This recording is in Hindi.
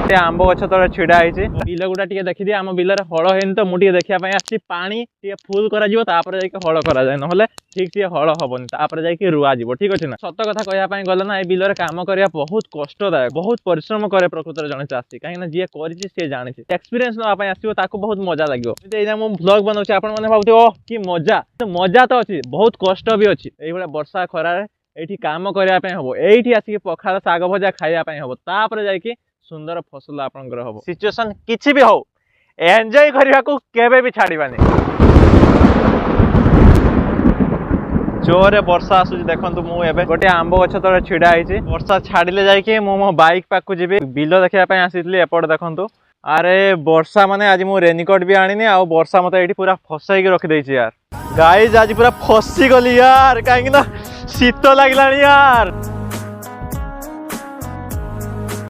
आंब गछ तले छिड़ा होती बिल गुड़ा देखिए आम बिल हल है तो मुझे देखा आसी पानी फुल कर हल कराए ना ठीक से हल हेनी जाकि रुआ जी ठीक अच्छे ना सत कथा कहवाई गले ना बिल काम करने बहुत कष्टदायक बहुत परिश्रम करे प्रकृत जन चाषी कहीं जी कर जानी एक्सपीरियंस नापी आसो बहुत मजा लगे मुझे व्लॉग बनाऊँ आप भावते ओह कि मजा मजा तो अच्छी बहुत कष्ट भी अच्छी ये वर्षा खरार ये काम करने हम ये आसिक पखाल शाग भजा खावाई हम तापर जाकि सुंदर फसल आपंकर हम सिचुएसन किसी भी हो एंजॉय करने को केबे भी छाड़बानी जोरे वर्षा आसूँ देखो मुझे गोटे आंब गछ तले छिड़ा होती वर्षा छाड़िले जाकि मो बाइक पाक जी बिल देखापी आसी एपट देखु अरे वर्षा माने आज मु रेनिकोट भी आनी आ वर्षा मत ये पूरा फसाई रखी यार गाइज आज पूरा फसी गली यार कहीं शीत लगलानी यार।